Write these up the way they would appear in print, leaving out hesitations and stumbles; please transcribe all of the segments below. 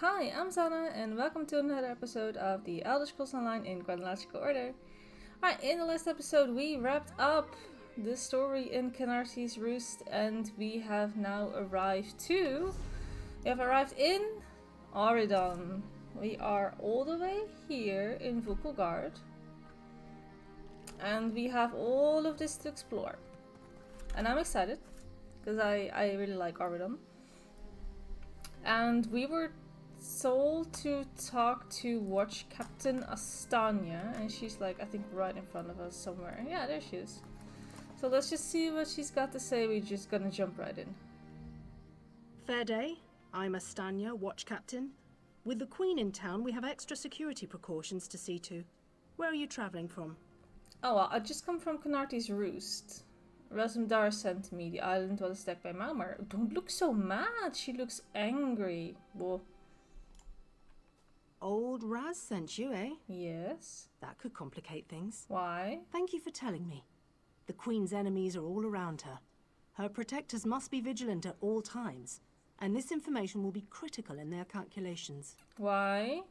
Hi, I'm Sana, and welcome to another episode of the Elder Scrolls Online in chronological order. Alright, in the last episode, we wrapped up the story in Canarty's Roost, and we have now arrived to. We have arrived in Auridon. We are all the way here in Vukelgard, and we have all of this to explore. And I'm excited because I really like Auridon. And we were told to talk to Watch Captain Astanya, and she's like, I think right in front of us somewhere. Yeah, there she is. So let's just see what she's got to say. We're just gonna jump right in. Fair day. I'm Astanya, Watch Captain. With the Queen in town, we have extra security precautions to see to. Where are you travelling from? Oh, well, I just come from Canarty's Roost. Razumdar sent me. The island was attacked by Maumar. Don't look so mad. She looks angry. Whoa. Old Raz sent you, eh? Yes. That could complicate things. Why? Thank you for telling me. The Queen's enemies are all around her. Her protectors must be vigilant at all times, and this information will be critical in their calculations. Why?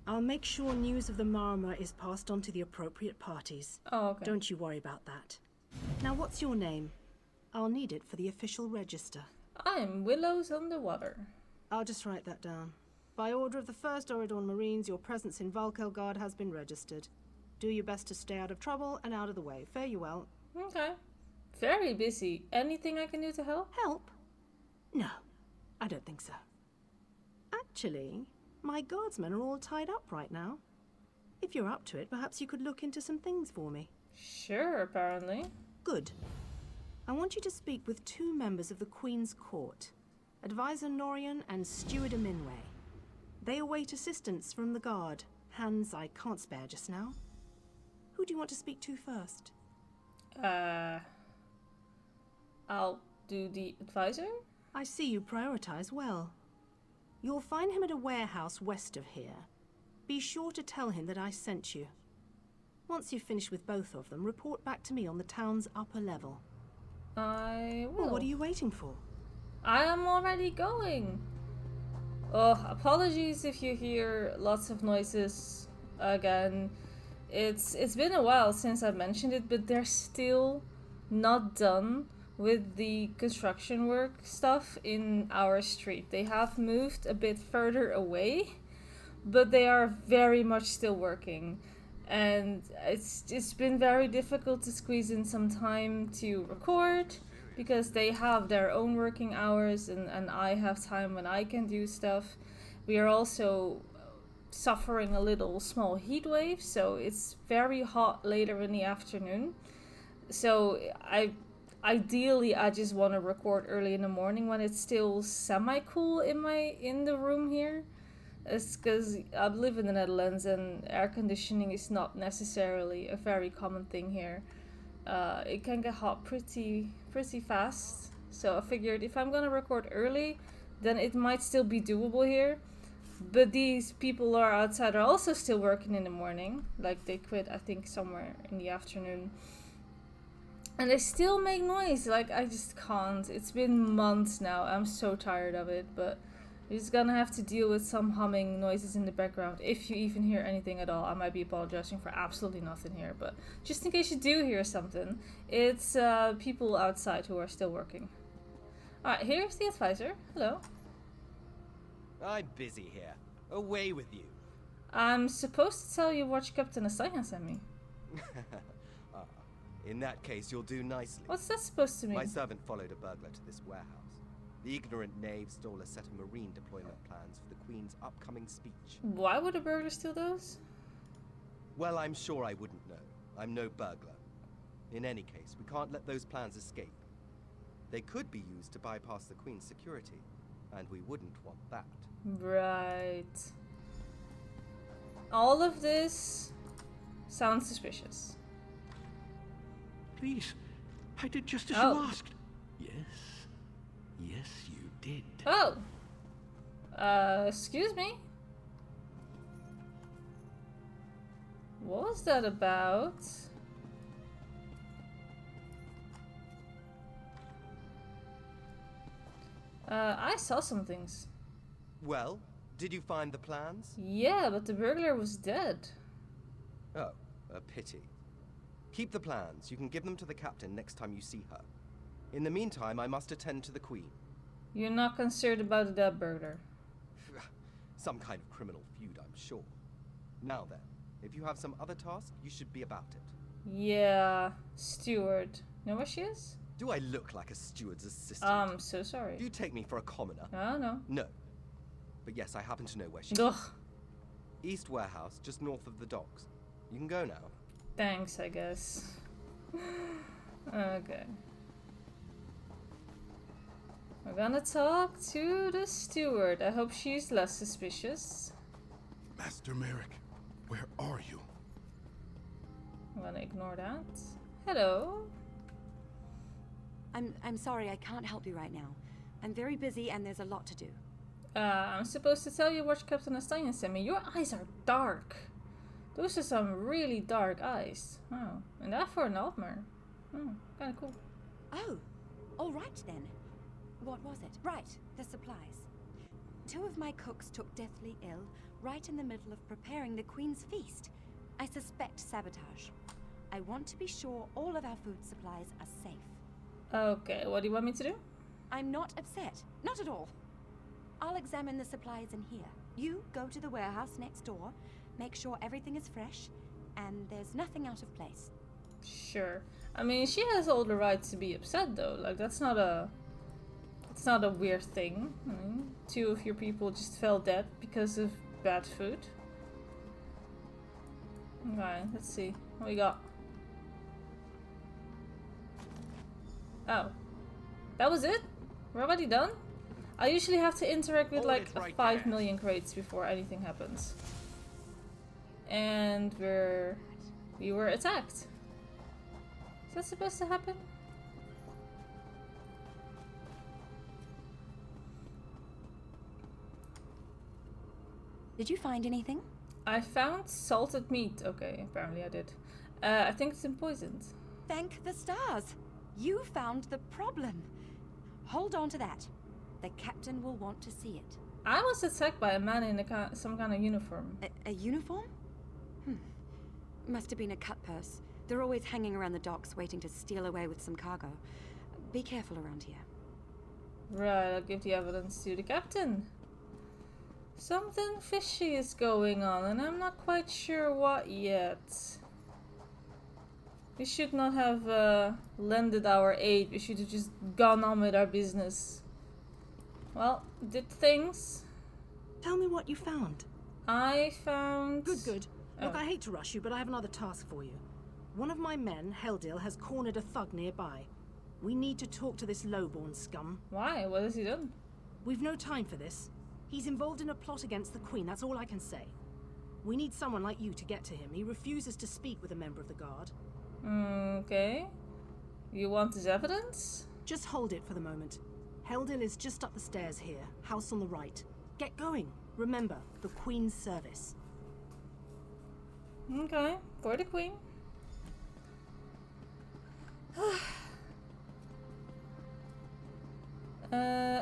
I'll make sure news of the Marmor is passed on to the appropriate parties. Oh, okay. Don't you worry about that. Now, what's your name? I'll need it for the official register. I'm Willows Underwater. I'll just write that down. By order of the 1st Auridon Marines, your presence in Valkelgard has been registered. Do your best to stay out of trouble and out of the way. Fare you well. Okay. Very busy. Anything I can do to help? Help? No, I don't think so. Actually, my guardsmen are all tied up right now. If you're up to it, perhaps you could look into some things for me. Sure, apparently. Good. I want you to speak with 2 members of the Queen's Court, Advisor Norian and Steward Aminway. They await assistance from the guard, hands I can't spare just now. Who do you want to speak to first? I'll do the advisor? I see you prioritize well. You'll find him at a warehouse west of here. Be sure to tell him that I sent you. Once you've finished with both of them, report back to me on the town's upper level. I will. Well, what are you waiting for? I am already going. Oh, apologies if you hear lots of noises again. It's been a while since I mentioned it, but they're still not done with the construction work stuff in our street. They have moved a bit further away, but they are very much still working. And it's been very difficult to squeeze in some time to record because they have their own working hours and I have time when I can do stuff. We are also suffering a little small heat wave, so it's very hot later in the afternoon. So ideally I just want to record early in the morning when it's still semi-cool in the room here. It's because I live in the Netherlands and air conditioning is not necessarily a very common thing here. It can get hot pretty fast. So I figured if I'm gonna record early, then it might still be doable here. But these people are outside are also still working in the morning. Like they quit, I think, somewhere in the afternoon. And they still make noise. Like I just can't. It's been months now. I'm so tired of it, but you're just gonna have to deal with some humming noises in the background. If you even hear anything at all, I might be apologizing for absolutely nothing here. But just in case you do hear something, it's people outside who are still working. Alright, here's the advisor. Hello. I'm busy here. Away with you. I'm supposed to tell you Watch Captain Asanya sent me. Ah, in that case, you'll do nicely. What's that supposed to mean? My servant followed a burglar to this warehouse. The ignorant knave stole a set of marine deployment plans for the Queen's upcoming speech. Why would a burglar steal those? Well, I'm sure I wouldn't know. I'm no burglar. In any case, we can't let those plans escape. They could be used to bypass the Queen's security, and we wouldn't want that. Right. All of this sounds suspicious. Please, I did just as Oh. you asked. Yes, yes, you did. Oh! Excuse me? What was that about? I saw some things. Well, Did you find the plans? Yeah, but the burglar was dead. Oh, a pity. Keep the plans. You can give them to the captain next time you see her. In the meantime, I must attend to the Queen. You're not concerned about the dead burglar. Some kind of criminal feud, I'm sure. Now then, if you have some other task, you should be about it. Yeah, steward. Know where she is? Do I look like a steward's assistant? I'm so sorry. Do you take me for a commoner? Oh, no. No. But yes, I happen to know where she is. Ugh. East Warehouse, just north of the docks. You can go now. Thanks, I guess. Okay. We're gonna talk to the steward. I hope she's less suspicious. Master Merrick, where are you? I'm gonna ignore that. Hello. I'm sorry, I can't help you right now. I'm very busy and there's a lot to do. I'm supposed to tell you what Captain Astonian sent me. Your eyes are dark. Those are some really dark eyes. Oh, and that for an Aldmeri. Oh, kinda cool. Oh, all right then. What was it? Right, the supplies. 2 of my cooks took deathly ill right in the middle of preparing the Queen's feast. I suspect sabotage. I want to be sure all of our food supplies are safe. Okay, what do you want me to do? I'm not upset. Not at all. I'll examine the supplies in here. You go to the warehouse next door, make sure everything is fresh, and there's nothing out of place. Sure. I mean, she has all the right to be upset, though. Like, that's not a... It's not a weird thing. I mean, 2 of your people just fell dead because of bad food. Alright, let's see. What we got? Oh. That was it? We're already done? I usually have to interact with Hold like it right 5 there. million crates before anything happens. And we were attacked. Is that supposed to happen? Did you find anything? I found salted meat. Okay, apparently I did. I think it's poisoned. Thank the stars. You found the problem. Hold on to that. The captain will want to see it. I was attacked by a man in some kind of uniform. A uniform? Must have been a cut purse. They're always hanging around the docks waiting to steal away with some cargo. Be careful around here. Right, I'll give the evidence to the captain. Something fishy is going on, and I'm not quite sure what yet. We should not have lended our aid. We should have just gone on with our business. Well, did things. Tell me what you found. I found... Good. Look, Oh. I hate to rush you, but I have another task for you. One of my men, Heldil, has cornered a thug nearby. We need to talk to this lowborn scum. Why? What has he done? We've no time for this. He's involved in a plot against the Queen, that's all I can say. We need someone like you to get to him. He refuses to speak with a member of the guard. Okay. You want his evidence? Just hold it for the moment. Heldil is just up the stairs here, house on the right. Get going. Remember, the Queen's service. Okay, for the Queen.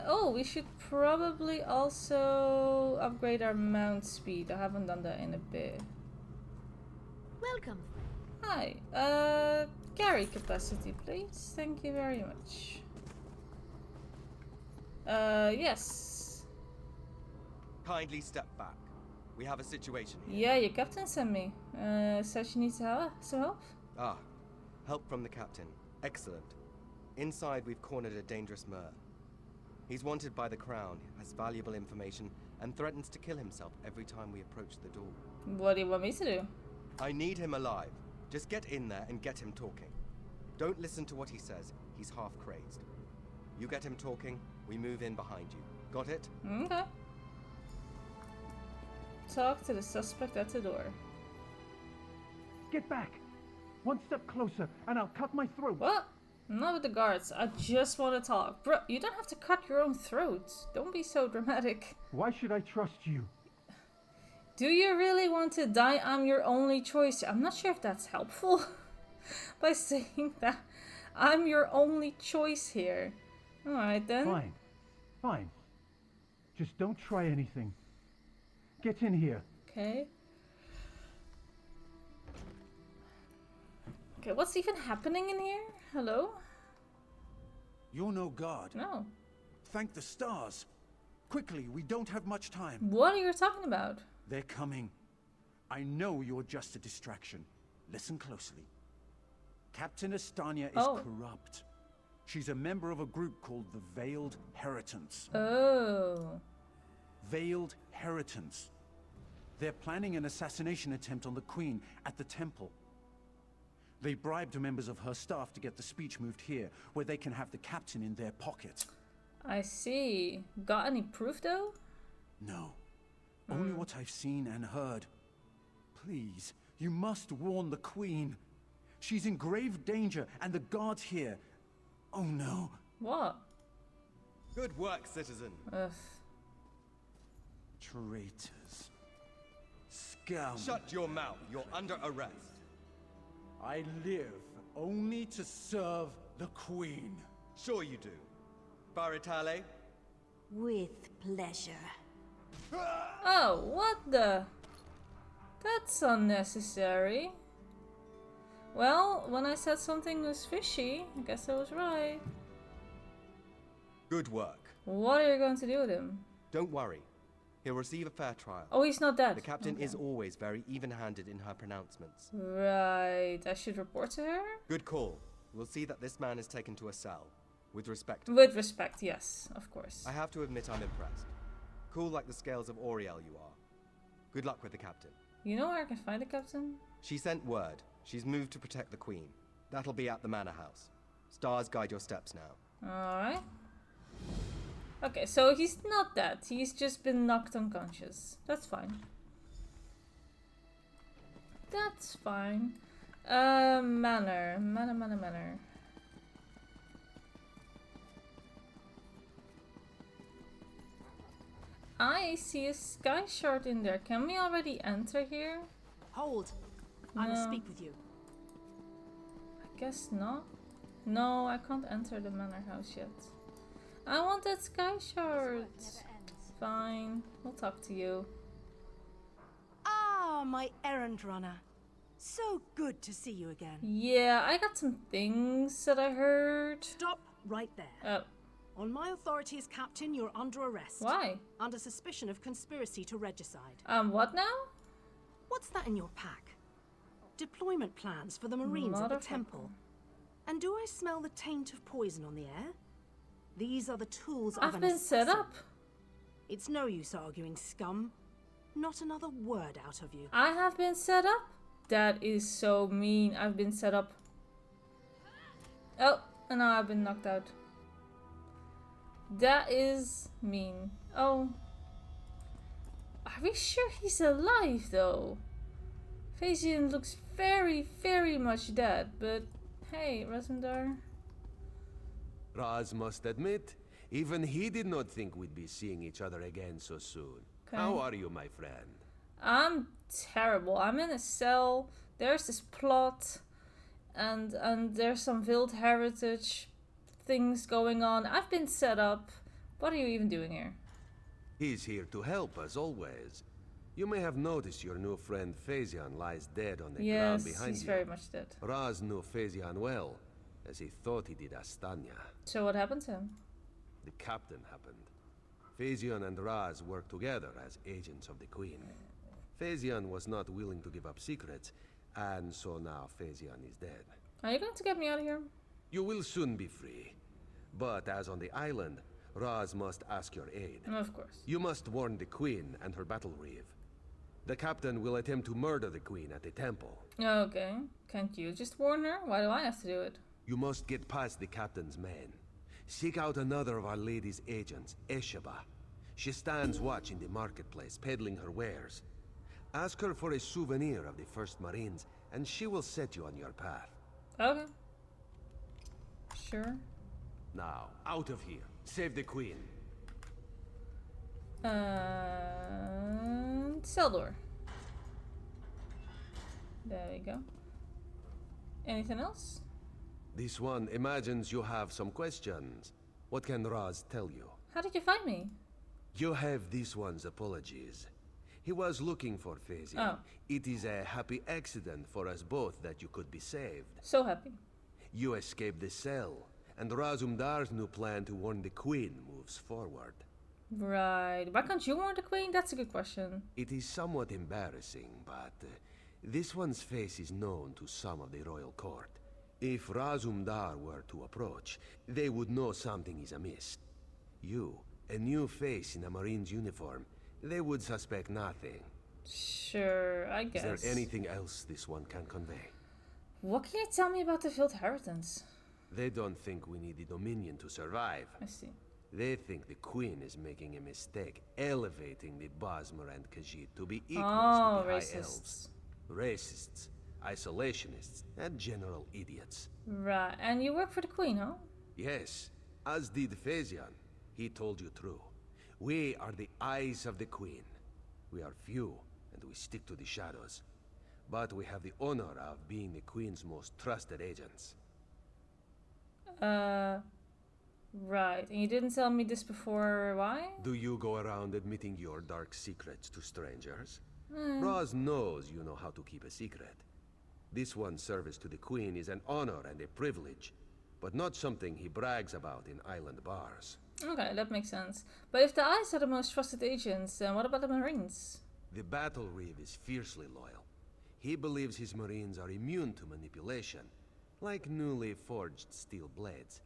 Oh, we should probably also upgrade our mount speed. I haven't done that in a bit. Welcome. Hi. Carry capacity, please. Thank you very much. Yes. Kindly step back. We have a situation here. Yeah, your captain sent me. Said she needs some help. Ah, help from the captain. Excellent. Inside, we've cornered a dangerous Mer. He's wanted by the Crown, has valuable information, and threatens to kill himself every time we approach the door. What do you want me to do? I need him alive. Just get in there and get him talking. Don't listen to what he says. He's half crazed. You get him talking, we move in behind you. Got it? Okay. Talk to the suspect at the door. Get back! One step closer, and I'll cut my throat. What? Not with the guards. I just want to talk. Bro, you don't have to cut your own throat. Don't be so dramatic. Why should I trust you? Do you really want to die? I'm your only choice. I'm not sure if that's helpful. By saying that. I'm your only choice here. Alright then. Fine. Just don't try anything. Get in here. Okay. Okay, what's even happening in here? Hello? You're no god. No. Thank the stars. Quickly, we don't have much time. What are you talking about? They're coming. I know you're just a distraction. Listen closely. Captain Estania is corrupt. She's a member of a group called the Veiled Heritants. Oh. Veiled Heritants. They're planning an assassination attempt on the Queen at the temple. They bribed members of her staff to get the speech moved here, where they can have the captain in their pocket. I see. Got any proof though? No. Only what I've seen and heard. Please, you must warn the Queen. She's in grave danger, and the guards here. Oh no. What? Good work, citizen. Ugh. Traitors. Scum. Shut your mouth. You're under arrest. I live only to serve the Queen. Sure you do. Baritale? With pleasure. Oh, what the? That's unnecessary. Well, when I said something was fishy, I guess I was right. Good work. What are you going to do with him? Don't worry. He'll receive a fair trial. Oh, he's not dead. The captain Okay. is always very even-handed in her pronouncements. Right. I should report to her? Good call. We'll see that this man is taken to a cell. With respect. With respect, yes, of course. I have to admit I'm impressed. Cool like the scales of Auriel you are. Good luck with the captain. You know where I can find the captain? She sent word. She's moved to protect the Queen. That'll be at the manor house. Stars guide your steps now. Alright. Okay, so he's not dead. He's just been knocked unconscious. That's fine. That's fine. Manor. Manor. I see a sky shard in there. Can we already enter here? Hold. I must No. speak with you. I guess not. No, I can't enter the manor house yet. I want that sky shard. Fine, we'll talk to you. Ah, my errand runner. So good to see you again. Yeah, I got some things that I heard. Stop right there. Oh, On my authority as captain, you're under arrest. why? Under suspicion of conspiracy to regicide. What now? What's that in your pack? Deployment plans for the Marines at the Motherfucker. temple. And do I smell the taint of poison on the air? These are the tools of I've an been set assassin. up. It's no use arguing, scum. Not another word out of you. I have been set up? That is so mean. I've been set up. Oh, and now I've been knocked out. That is mean. Oh. Are we sure he's alive though? Phasian looks very, very much dead, but hey, Rasmdar. Raz must admit, even he did not think we'd be seeing each other again so soon. Okay. How are you, my friend? I'm terrible. I'm in a cell. There's this plot, and there's some Veiled Heritage things going on. I've been set up. What are you even doing here? He's here to help, as always. You may have noticed your new friend Phasian lies dead on the ground Yes, behind he's you. very much dead. Raz knew Phasian well, as he thought he did Astania. So what happened to him? The captain happened. Phasian and Raz worked together as agents of the Queen. Phasian was not willing to give up secrets, and so now Phasian is dead. Are you going to get me out of here? You will soon be free. But as on the island, Raz must ask your aid. Of course. You must warn the Queen and her battle reeve. The captain will attempt to murder the Queen at the temple. Okay. Can't you just warn her? Why do I have to do it? You must get past the captain's men. Seek out another of Our Lady's agents, Esheba. She stands watch in the marketplace, peddling her wares. Ask her for a souvenir of the First Marines, and she will set you on your path. Okay. Sure. Now, out of here. Save the Queen. Cell door. There we go. Anything else? This one imagines you have some questions. What can Raz tell you? How did you find me? You have this one's apologies. He was looking for Phasian. Oh. It is a happy accident for us both that you could be saved. So happy. You escaped the cell, and Razumdar's new plan to warn the Queen moves forward. Right. Why can't you warn the Queen? That's a good question. It is somewhat embarrassing, but this one's face is known to some of the royal court. If Razumdar were to approach, they would know something is amiss. You, a new face in a Marine's uniform, they would suspect nothing. Sure, I guess. Is there anything else this one can convey? What can you tell me about the Veiled Inheritance? They don't think we need the Dominion to survive. I see. They think the Queen is making a mistake, elevating the Bosmer and Khajiit to be equals Oh, with the racists. High Elves. Racists, isolationists, and general idiots. Right, and you work for the Queen, huh? Yes, as did Phasian. He told you true. We are the eyes of the Queen. We are few, and we stick to the shadows. But we have the honor of being the Queen's most trusted agents. Right. And you didn't tell me this before, why? Do you go around admitting your dark secrets to strangers? Roz knows you know how to keep a secret. This one's service to the Queen is an honor and a privilege, but not something he brags about in island bars. Okay, that makes sense. But if the Eyes are the most trusted agents, then what about the Marines? The Battle Reeve is fiercely loyal. He believes his Marines are immune to manipulation, like newly forged steel blades.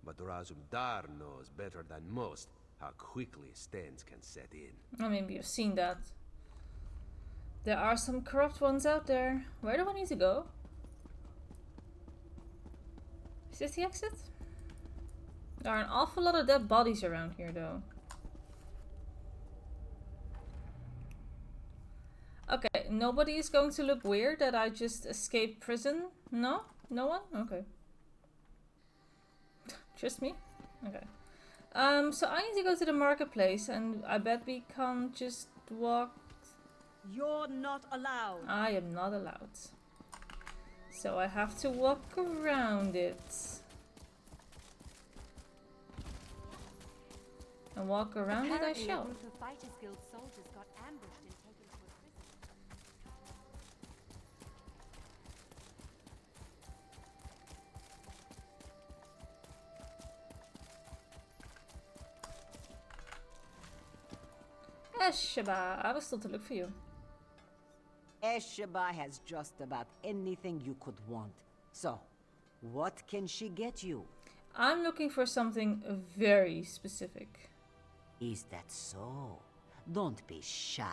But Razumdar knows better than most how quickly stains can set in. I mean, we've seen that. There are some corrupt ones out there. Where do I need to go? Is this the exit? There are an awful lot of dead bodies around here, though. Okay, nobody is going to look weird that I just escaped prison? No? No one? Okay. Just me? Okay. So I need to go to the marketplace, and I bet we can't just walk. You're not allowed. I am not allowed. So I have to walk around it. And walk around it I shall. A group of Fighters Guild soldiers got ambushed and taken to a prison. Shaba, I was still to look for you. Esheba has just about anything you could want. So, what can she get you? I'm looking for something very specific. Is that so? Don't be shy.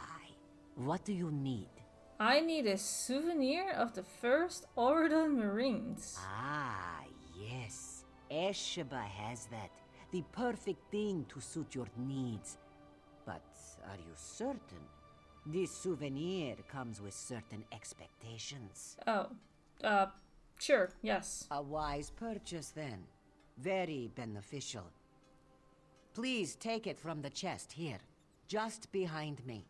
What do you need? I need a souvenir of the first Ordon Marines. Ah, yes. Esheba has that. The perfect thing to suit your needs. But are you certain? This souvenir comes with certain expectations. Oh, sure, yes. A wise purchase then. Very beneficial. Please take it from the chest here, just behind me.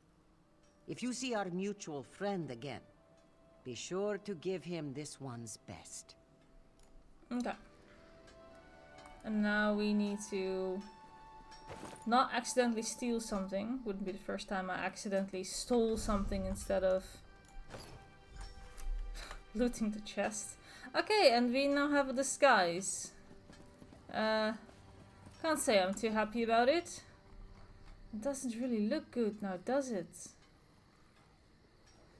If you see our mutual friend again, be sure to give him this one's best. Okay. And now we need to not accidentally steal something. Wouldn't be the first time I accidentally stole something instead of looting the chest. Okay, and we now have a disguise. Can't say I'm too happy about it. It doesn't really look good now, does it?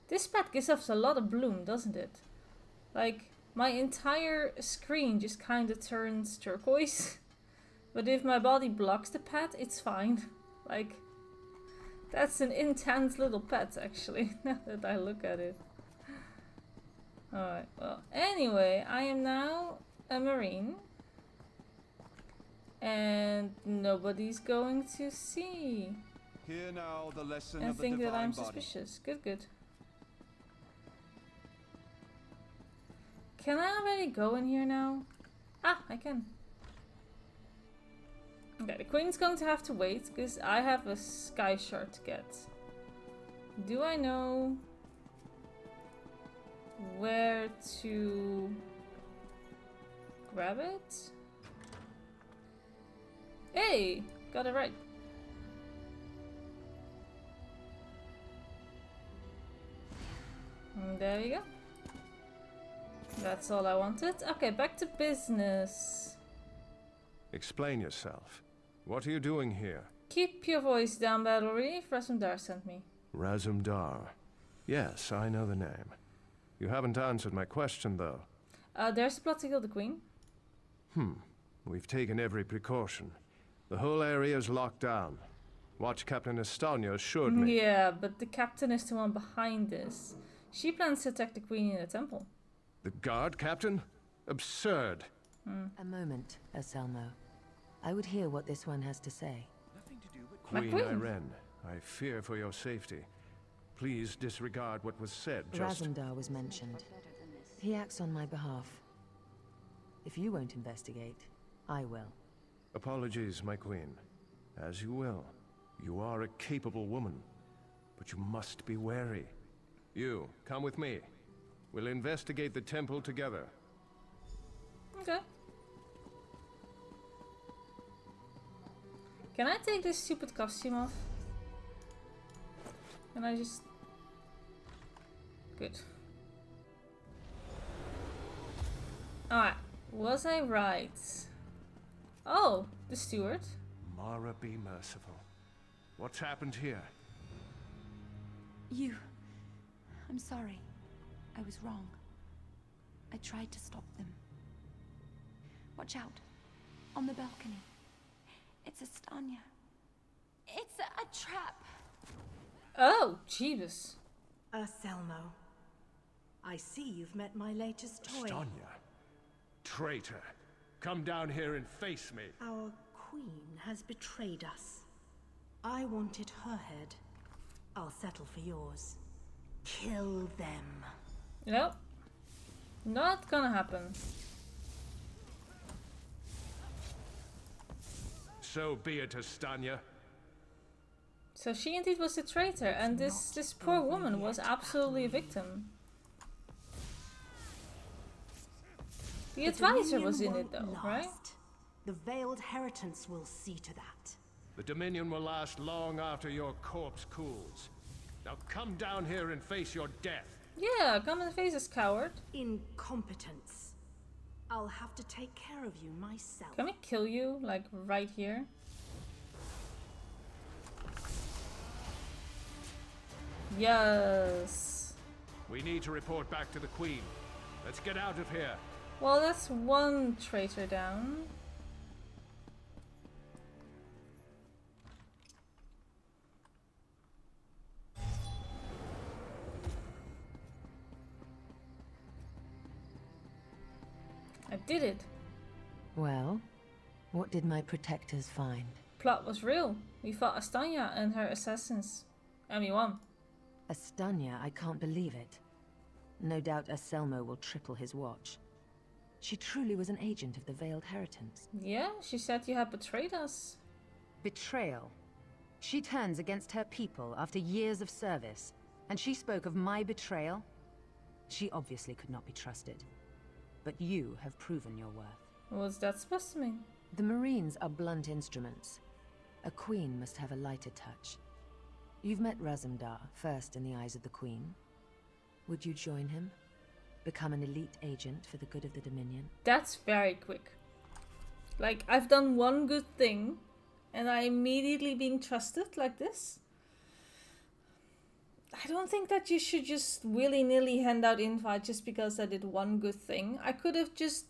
This pad gives off a lot of bloom, doesn't it? Like, my entire screen just kind of turns turquoise. But if my body blocks the pet, it's fine. Like, that's an intense little pet, actually, now that I look at it. Alright, well, anyway, I am now a Marine. And nobody's going to see. Hear now the lesson And of the think that divine I'm body. suspicious. Good, good. Can I already go in here now? Ah, I can. Okay, the Queen's going to have to wait, because I have a sky shard to get. Do I know where to grab it? Hey! Got it right. There you go. That's all I wanted. Okay, back to business. Explain yourself. What are you doing here? Keep your voice down, Battle Reef. Razumdar sent me. Razumdar. Yes, I know the name. You haven't answered my question, though. There's a plot to kill the Queen. We've taken every precaution. The whole area is locked down. Watch Captain Estonia assured me. Yeah, but the captain is the one behind this. She plans to attack the Queen in the temple. The guard captain? Absurd. A moment, Anselmo. I would hear what this one has to say. Queen Irene, I fear for your safety. Please disregard what was said. Razumdar was mentioned. He acts on my behalf. If you won't investigate, I will. Apologies, my queen. As you will. You are a capable woman. But you must be wary. You, come with me. We'll investigate the temple together. Okay. Can I take this stupid costume off? Can I just... Good. Alright. Was I right? Oh, the steward. Mara, be merciful. What's happened here? I'm sorry. I was wrong. I tried to stop them. Watch out. On the balcony. It's Estania. It's a trap. Oh, Jeebus. Anselmo. I see you've met my latest toy. Estonia. Traitor. Come down here and face me. Our queen has betrayed us. I wanted her head. I'll settle for yours. Kill them. Nope. Not gonna happen. So be it, Estonia. So she indeed was a traitor, and this poor woman was absolutely a victim. The advisor was in it though, right? The veiled heritance will see to that. The Dominion will last long after your corpse cools. Now come down here and face your death. Yeah, come and face us, coward. Incompetence. I'll have to take care of you myself. Can we kill you, like, right here? Yes. We need to report back to the Queen. Let's get out of here. Well, that's one traitor down. I did it. Well, what did my protectors find? Plot was real. We fought Estania and her assassins. And we won. Estania, I can't believe it. No doubt Anselmo will triple his watch. She truly was an agent of the Veiled Heritance. Yeah, she said you had betrayed us. Betrayal. She turns against her people after years of service, and she spoke of my betrayal? She obviously could not be trusted. But you have proven your worth. What's that supposed to mean? The Marines are blunt instruments. A queen must have a lighter touch. You've met Razumdar, first in the eyes of the Queen. Would you join him? Become an elite agent for the good of the Dominion? That's very quick. Like, I've done one good thing, and I'm immediately being trusted like this? I don't think that you should just willy-nilly hand out invites just because I did one good thing. I could have just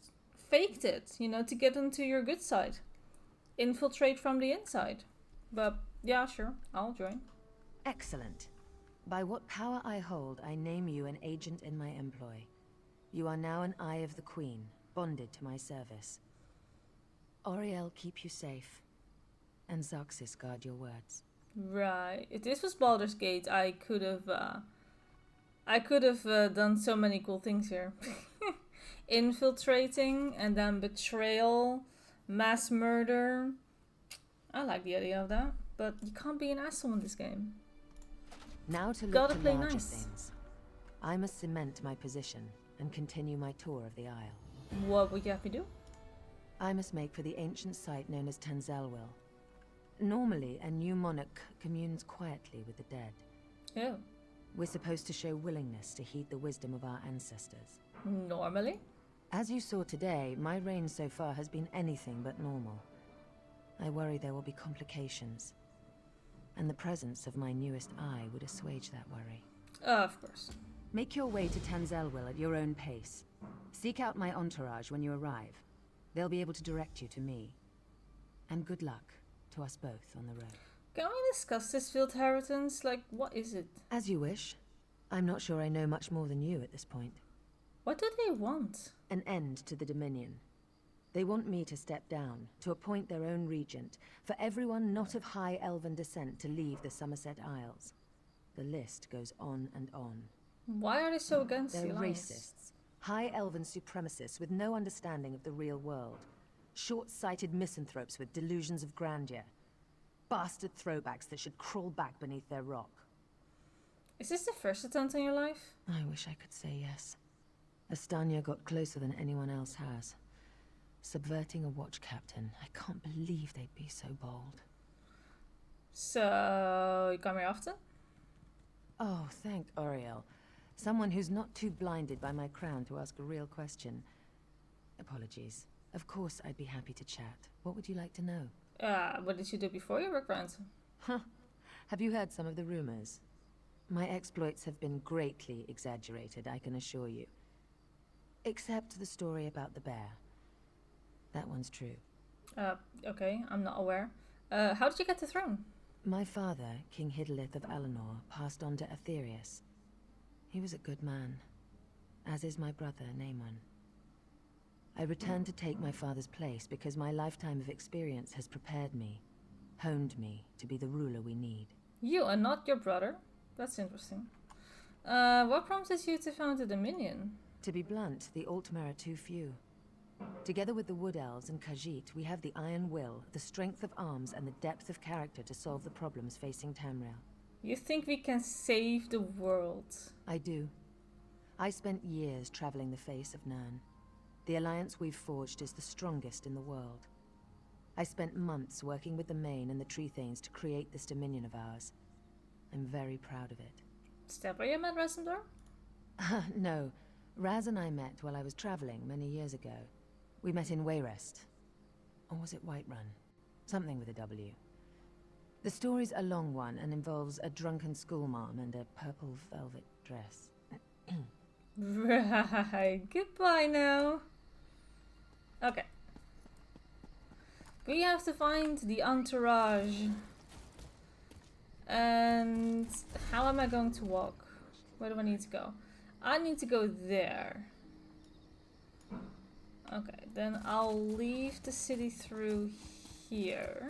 faked it, you know, to get into your good side. Infiltrate from the inside. But, yeah, sure, I'll join. Excellent. By what power I hold, I name you an agent in my employ. You are now an eye of the Queen, bonded to my service. Auriel keep you safe, and Xaxis guard your words. Right. If this was Baldur's Gate, I could have done so many cool things here. Infiltrating, and then betrayal, mass murder. I like the idea of that, but you can't be an asshole in this game. Now to look Gotta to play larger nice. things. I must cement my position and continue my tour of the Isle. What would you have me do? I must make for the ancient site known as Tanzelwil. Normally, a new monarch communes quietly with the dead. Oh. We're supposed to show willingness to heed the wisdom of our ancestors. Normally? As you saw today, my reign so far has been anything but normal. I worry there will be complications. And the presence of my newest eye would assuage that worry. Of course. Make your way to Tanzelwil at your own pace. Seek out my entourage when you arrive. They'll be able to direct you to me. And good luck to us both on the road. Can we discuss this field inheritance? Like, what is it? As you wish. I'm not sure I know much more than you at this point. What do they want? An end to the Dominion. They want me to step down, to appoint their own regent, for everyone not of high elven descent to leave the Somerset Isles. The list goes on and on. Why are they so against They're the alliance? racists. High elven supremacists with no understanding of the real world. Short-sighted misanthropes with delusions of grandeur. Bastard throwbacks that should crawl back beneath their rock. Is this the first attempt in your life? I wish I could say yes. Astanya got closer than anyone else has. Subverting a watch captain. I can't believe they'd be so bold. So, you come here often? Oh, thank Oriel. Someone who's not too blinded by my crown to ask a real question. Apologies. Of course I'd be happy to chat. What would you like to know? What did you do before you were crowned? Huh. Have you heard some of the rumors? My exploits have been greatly exaggerated, I can assure you. Except the story about the bear. That one's true. Okay, I'm not aware. How did you get the throne? My father, King Hidalith of Alinor, passed on to Aetherius. He was a good man, as is my brother, Naemon. I returned to take my father's place because my lifetime of experience has prepared me, honed me to be the ruler we need. You are not your brother? That's interesting. What prompted you to found the Dominion? To be blunt, the Aldmeri are too few. Together with the Wood Elves and Khajiit, we have the iron will, the strength of arms, and the depth of character to solve the problems facing Tamriel. You think we can save the world? I do. I spent years traveling the face of Nirn. The alliance we've forged is the strongest in the world. I spent months working with the Main and the Tree Thanes to create this dominion of ours. I'm very proud of it. Is that where you met Resendor? No. Raz and I met while I was traveling many years ago. We met in Wayrest. Or was it Whiterun? Something with a W. The story's a long one and involves a drunken schoolmarm and a purple velvet dress. Right. Goodbye now. Okay. We have to find the entourage. And how am I going to walk? Where do I need to go? I need to go there. Okay, then I'll leave the city through here.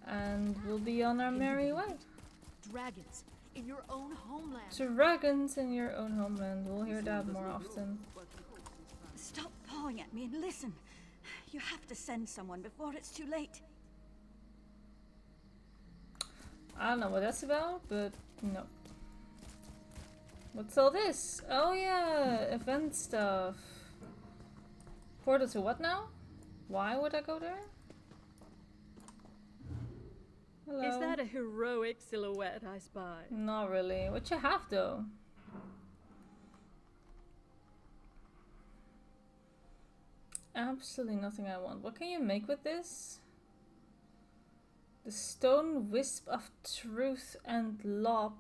And we'll be on our merry way. Dragons in your own homeland. Dragons in your own homeland. We'll hear that more often. Stop pawing at me and listen. You have to send someone before it's too late. I don't know what that's about, but no. What's all this? Oh yeah, event stuff. Portal to what now? Why would I go there? Hello. Is that a heroic silhouette I spy? Not really. What you have though? Absolutely nothing I want. What can you make with this? The stone wisp of truth and law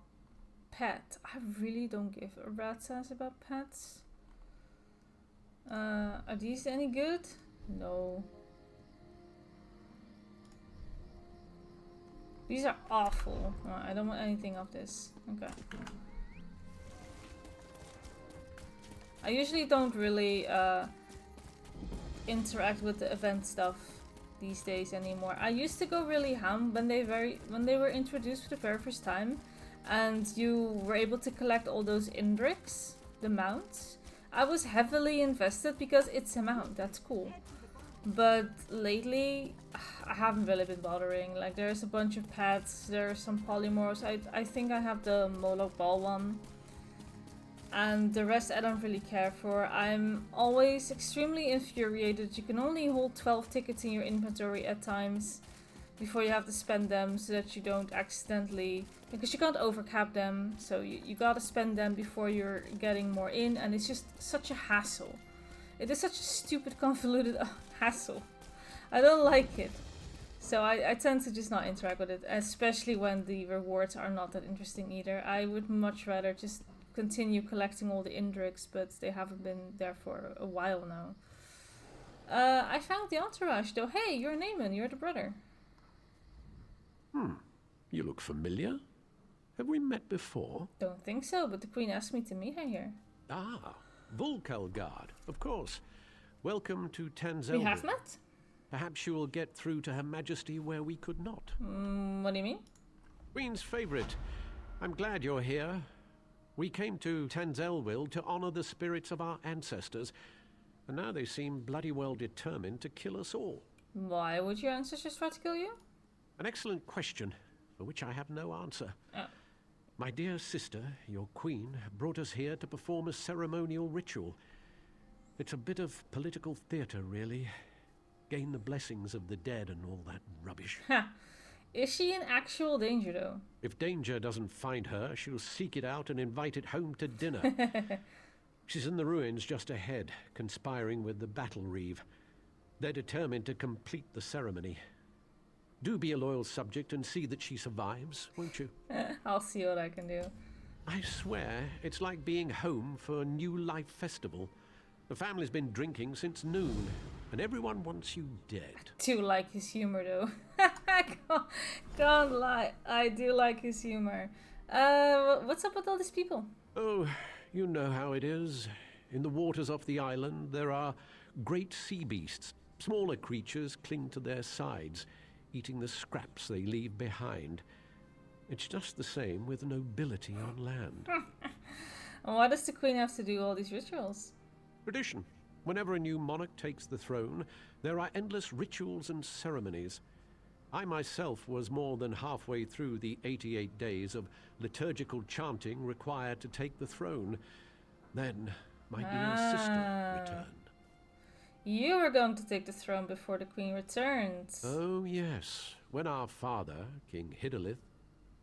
pet. I really don't give a rat's ass about pets. Are these any good? No. These are awful. I don't want anything of this. Okay. I usually don't really interact with the event stuff these days anymore. I used to go really ham when they were introduced for the very first time, and you were able to collect all those Indriks, the mounts. I was heavily invested because it's a mount. That's cool. But lately, I haven't really been bothering. Like, there's a bunch of pets, there's some polymorphs. I think I have the Moloch Ball one. And the rest I don't really care for. I'm always extremely infuriated. You can only hold 12 tickets in your inventory at times. before you have to spend them so that you don't accidentally, because you can't overcap them, so you gotta spend them before you're getting more in, and it's just such a hassle. It is such a stupid convoluted hassle. I don't like it. So I tend to just not interact with it, especially when the rewards are not that interesting either. I would much rather just continue collecting all the Indrics, but they haven't been there for a while now. I found the entourage though. Hey, you're Naaman, you're the brother. You look familiar. Have we met before? Don't think so, but the Queen asked me to meet her here. Ah, Volkelgard, of course. Welcome to Tanzelville. We have met? Perhaps you will get through to Her Majesty where we could not. What do you mean? Queen's favorite. I'm glad you're here. We came to Tanzelville to honor the spirits of our ancestors, and now they seem bloody well determined to kill us all. Why would your ancestors try to kill you? An excellent question, for which I have no answer. Oh. My dear sister, your queen, brought us here to perform a ceremonial ritual. It's a bit of political theatre, really. Gain the blessings of the dead and all that rubbish. Ha! Is she in actual danger, though? If danger doesn't find her, she'll seek it out and invite it home to dinner. She's in the ruins just ahead, conspiring with the Battle Reeve. They're determined to complete the ceremony. Do be a loyal subject and see that she survives, won't you? I'll see what I can do. I swear, it's like being home for a New Life festival. The family's been drinking since noon, and everyone wants you dead. I do like his humor, though. Can't lie, I do like his humor. What's up with all these people? Oh, you know how it is. In the waters off the island, there are great sea beasts. Smaller creatures cling to their sides, eating the scraps they leave behind. It's just the same with nobility on land. And why does the Queen have to do all these rituals? Tradition. Whenever a new monarch takes the throne, there are endless rituals and ceremonies. I myself was more than halfway through the 88 days of liturgical chanting required to take the throne. Then my dear sister returned. You were going to take the throne before the Queen returns. Oh, yes. When our father, King Hidalith,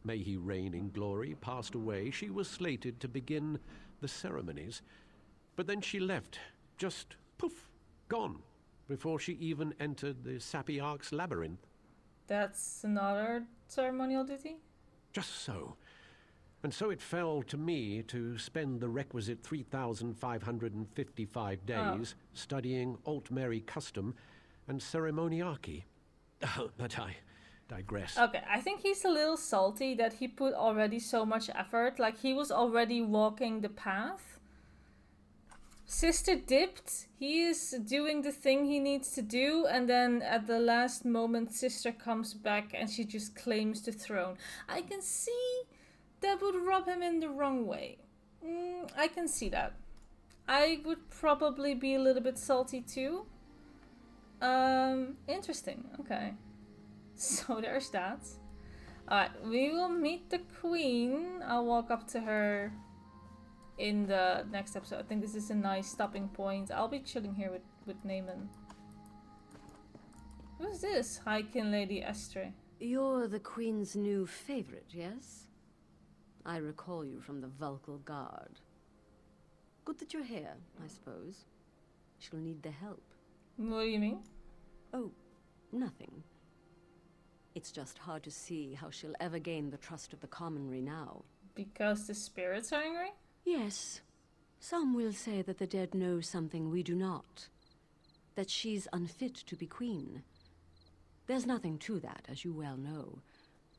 may he reign in glory, passed away, she was slated to begin the ceremonies. But then she left, just poof, gone, before she even entered the Sapiarch's labyrinth. That's another ceremonial duty? Just so. And so it fell to me to spend the requisite 3,555 days studying Aldmeri custom and ceremoniarchy. But I digress. Okay, I think he's a little salty that he put already so much effort. Like, he was already walking the path. Sister dipped. He is doing the thing he needs to do, and then at the last moment, Sister comes back and she just claims the throne. I can see that would rub him in the wrong way. I can see that. I would probably be a little bit salty too. Interesting. Okay. So there's that. Alright, we will meet the Queen. I'll walk up to her in the next episode. I think this is a nice stopping point. I'll be chilling here with Naaman. Who's this? Highkin Lady Estre. You're the Queen's new favorite, yes? I recall you from the Vulcal Guard. Good that you're here, I suppose. She'll need the help. What do you mean? Oh, nothing. It's just hard to see how she'll ever gain the trust of the commonry now. Because the spirits are angry? Yes. Some will say that the dead know something we do not. That she's unfit to be queen. There's nothing to that, as you well know.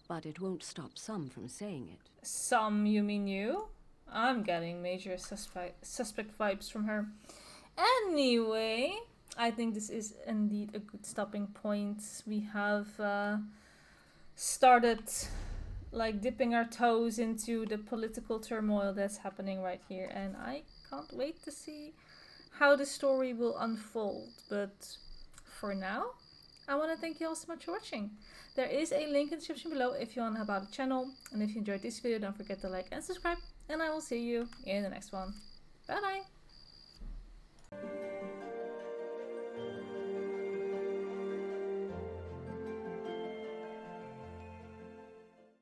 But it won't stop some from saying it. Some, you mean you? I'm getting major suspect vibes from her. Anyway, I think this is indeed a good stopping point. We have started like dipping our toes into the political turmoil that's happening right here, and I can't wait to see how the story will unfold. But for now, I want to thank you all so much for watching. There is a link in the description below if you want to help out the channel, and if you enjoyed this video, don't forget to like and subscribe, and I will see you in the next one. Bye bye!